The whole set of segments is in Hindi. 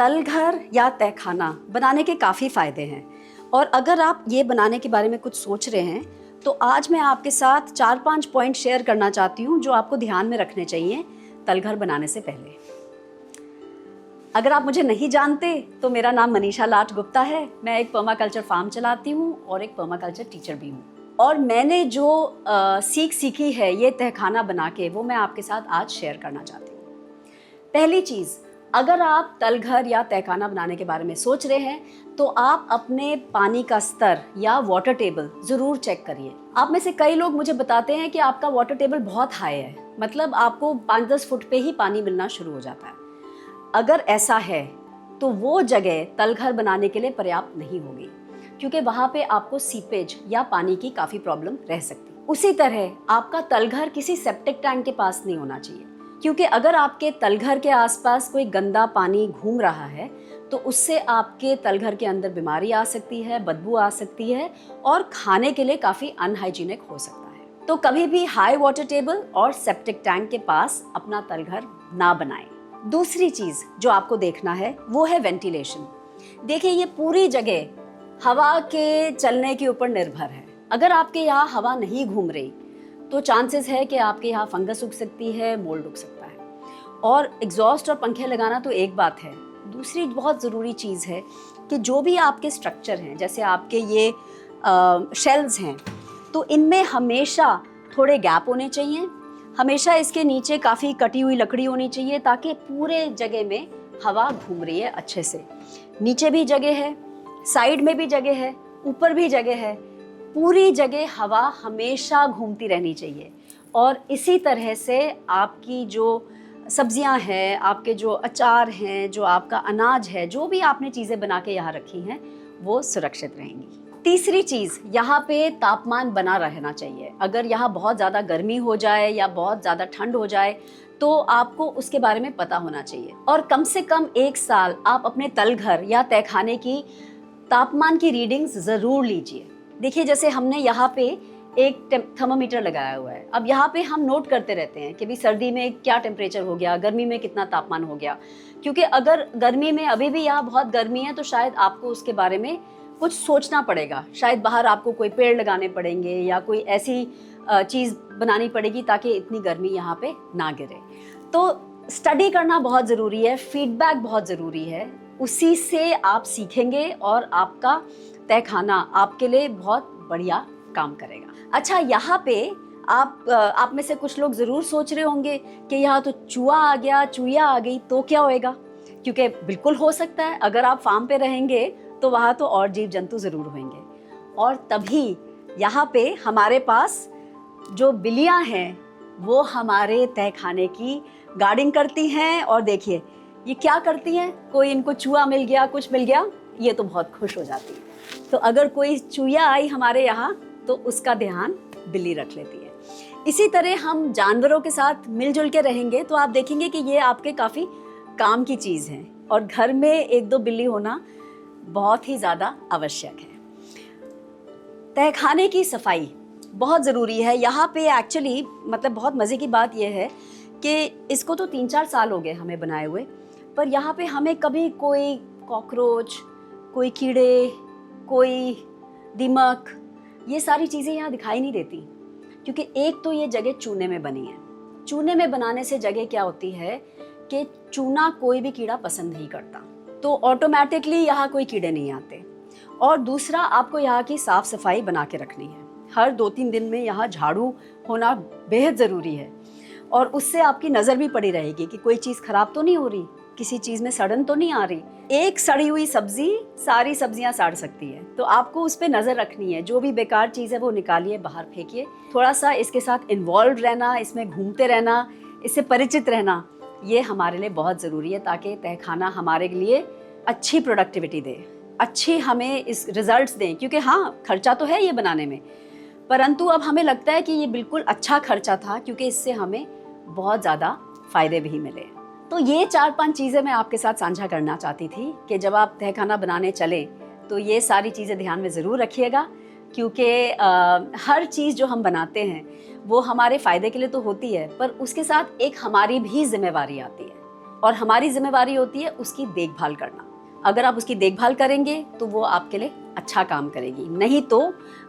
तलघर या तहखाना बनाने के काफ़ी फ़ायदे हैं और अगर आप ये बनाने के बारे में कुछ सोच रहे हैं तो आज मैं आपके साथ 4-5 पॉइंट शेयर करना चाहती हूँ जो आपको ध्यान में रखने चाहिए तलघर बनाने से पहले। अगर आप मुझे नहीं जानते तो मेरा नाम मनीषा लाट गुप्ता है। मैं एक पर्माकल्चर फार्म चलाती हूँ और एक पर्माकल्चर टीचर भी हूँ और मैंने जो सीखी है ये तहखाना बना के वो मैं आपके साथ आज शेयर करना चाहती हूँ। पहली चीज़, अगर आप तलघर या तहखाना बनाने के बारे में सोच रहे हैं तो आप अपने पानी का स्तर या वाटर टेबल ज़रूर चेक करिए। आप में से कई लोग मुझे बताते हैं कि आपका वाटर टेबल बहुत हाई है, मतलब आपको 5-10 फुट पे ही पानी मिलना शुरू हो जाता है। अगर ऐसा है तो वो जगह तलघर बनाने के लिए पर्याप्त नहीं होगी क्योंकि वहाँ पे आपको सीपेज या पानी की काफ़ी प्रॉब्लम रह सकती है। उसी तरह आपका तलघर किसी सेप्टिक टैंक के पास नहीं होना चाहिए क्योंकि अगर आपके तलघर के आसपास कोई गंदा पानी घूम रहा है तो उससे आपके तलघर के अंदर बीमारी आ सकती है, बदबू आ सकती है और खाने के लिए काफ़ी अनहाइजीनिक हो सकता है। तो कभी भी हाई वाटर टेबल और सेप्टिक टैंक के पास अपना तलघर ना बनाएं। दूसरी चीज़ जो आपको देखना है वो है वेंटिलेशन। देखिए, ये पूरी जगह हवा के चलने के ऊपर निर्भर है। अगर आपके यहाँ हवा नहीं घूम रही तो चांसेस है कि आपके यहाँ फंगस उग सकती है, मोल्ड उग सकता है। और एग्जॉस्ट और पंखे लगाना तो एक बात है, दूसरी बहुत ज़रूरी चीज़ है कि जो भी आपके स्ट्रक्चर हैं, जैसे आपके ये शेल्व्स हैं, तो इनमें हमेशा थोड़े गैप होने चाहिए। हमेशा इसके नीचे काफ़ी कटी हुई लकड़ी होनी चाहिए ताकि पूरे जगह में हवा घूम रही है अच्छे से। नीचे भी जगह है, साइड में भी जगह है, ऊपर भी जगह है, पूरी जगह हवा हमेशा घूमती रहनी चाहिए। और इसी तरह से आपकी जो सब्जियां हैं, आपके जो अचार हैं, जो आपका अनाज है, जो भी आपने चीज़ें बना के यहाँ रखी हैं वो सुरक्षित रहेंगी। तीसरी चीज़, यहाँ पे तापमान बना रहना चाहिए। अगर यहाँ बहुत ज़्यादा गर्मी हो जाए या बहुत ज़्यादा ठंड हो जाए तो आपको उसके बारे में पता होना चाहिए। और कम से कम 1 साल आप अपने तलघर या तहखाने की तापमान की रीडिंग्स ज़रूर लीजिए। देखिए, जैसे हमने यहाँ पे एक थर्मामीटर लगाया हुआ है। अब यहाँ पे हम नोट करते रहते हैं कि भी सर्दी में क्या टेम्परेचर हो गया, गर्मी में कितना तापमान हो गया। क्योंकि अगर गर्मी में अभी भी यहाँ बहुत गर्मी है तो शायद आपको उसके बारे में कुछ सोचना पड़ेगा। शायद बाहर आपको कोई पेड़ लगाने पड़ेंगे या कोई ऐसी चीज़ बनानी पड़ेगी ताकि इतनी गर्मी यहाँ पे ना गिरे। तो स्टडी करना बहुत ज़रूरी है, फीडबैक बहुत ज़रूरी है। उसी से आप सीखेंगे और आपका तहखाना आपके लिए बहुत बढ़िया काम करेगा। अच्छा, यहाँ पे आप में से कुछ लोग ज़रूर सोच रहे होंगे कि यहाँ तो चूहा आ गया, चूहिया आ गई तो क्या होएगा? क्योंकि बिल्कुल हो सकता है, अगर आप फार्म पे रहेंगे तो वहाँ तो और जीव जंतु ज़रूर होंगे। और तभी यहाँ पे हमारे पास जो बिल्लियाँ हैं वो हमारे तहखाने की गार्डिंग करती हैं। और देखिए ये क्या करती हैं, कोई इनको चूहा मिल गया, कुछ मिल गया, ये तो बहुत खुश हो जाती है। तो अगर कोई चूहिया आई हमारे यहाँ तो उसका ध्यान बिल्ली रख लेती है। इसी तरह हम जानवरों के साथ मिलजुल के रहेंगे तो आप देखेंगे कि ये आपके काफ़ी काम की चीज़ है और घर में 1-2 बिल्ली होना बहुत ही ज़्यादा आवश्यक है। तहखाने की सफाई बहुत ज़रूरी है। यहाँ पे एक्चुअली मतलब बहुत मज़े की बात यह है कि इसको तो 3-4 साल हो गए हमें बनाए हुए, पर यहाँ पे हमें कभी कोई कॉकरोच, कोई कीड़े, कोई दीमक, ये सारी चीज़ें यहाँ दिखाई नहीं देती। क्योंकि एक तो ये जगह चूने में बनी है। चूने में बनाने से जगह क्या होती है कि चूना कोई भी कीड़ा पसंद नहीं करता, तो ऑटोमेटिकली यहाँ कोई कीड़े नहीं आते। और दूसरा, आपको यहाँ की साफ़ सफाई बना के रखनी है। हर 2-3 दिन में यहाँ झाड़ू होना बेहद ज़रूरी है और उससे आपकी नज़र भी पड़ी रहेगी कि कोई चीज़ ख़राब तो नहीं हो रही, किसी चीज़ में सड़न तो नहीं आ रही। एक सड़ी हुई सब्जी सारी सब्जियां सड़ सकती है, तो आपको उस पर नज़र रखनी है। जो भी बेकार चीज़ है वो निकालिए, बाहर फेंकिए। थोड़ा सा इसके साथ इन्वॉल्व रहना, इसमें घूमते रहना, इससे परिचित रहना, ये हमारे लिए बहुत ज़रूरी है ताकि तहखाना हमारे लिए अच्छी प्रोडक्टिविटी दे, अच्छी हमें इस रिजल्ट्स दें। क्योंकि हाँ, खर्चा तो है ये बनाने में, परंतु अब हमें लगता है कि ये बिल्कुल अच्छा खर्चा था क्योंकि इससे हमें बहुत ज़्यादा फ़ायदे भी मिले। तो ये 4-5 चीज़ें मैं आपके साथ साझा करना चाहती थी कि जब आप तहखाना बनाने चलें तो ये सारी चीज़ें ध्यान में ज़रूर रखिएगा। क्योंकि हर चीज़ जो हम बनाते हैं वो हमारे फ़ायदे के लिए तो होती है, पर उसके साथ एक हमारी भी जिम्मेवारी आती है। और हमारी जिम्मेवारी होती है उसकी देखभाल करना। अगर आप उसकी देखभाल करेंगे तो वो आपके लिए अच्छा काम करेगी, नहीं तो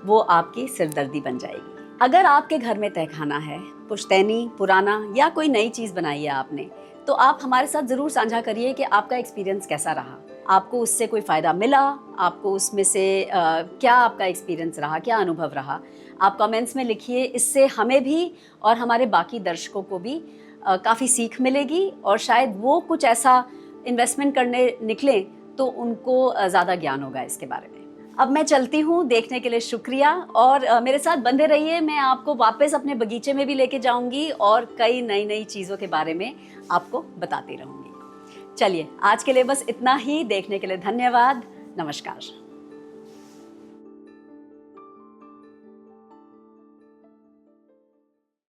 वो आपकी सिरदर्दी बन जाएगी। अगर आपके घर में तहखाना है, पुश्तैनी, पुराना या कोई नई चीज़ बनाई है आपने, तो आप हमारे साथ ज़रूर साझा करिए कि आपका एक्सपीरियंस कैसा रहा, आपको उससे कोई फ़ायदा मिला, आपको उसमें से क्या आपका एक्सपीरियंस रहा, क्या अनुभव रहा। आप कमेंट्स में लिखिए, इससे हमें भी और हमारे बाकी दर्शकों को भी काफ़ी सीख मिलेगी और शायद वो कुछ ऐसा इन्वेस्टमेंट करने निकलें तो उनको ज़्यादा ज्ञान होगा इसके बारे में। अब मैं चलती हूँ, देखने के लिए शुक्रिया और मेरे साथ बंधे रहिए। मैं आपको वापस अपने बगीचे में भी लेके जाऊंगी और कई नई नई चीज़ों के बारे में आपको बताती रहूंगी। चलिए, आज के लिए बस इतना ही। देखने के लिए धन्यवाद। नमस्कार।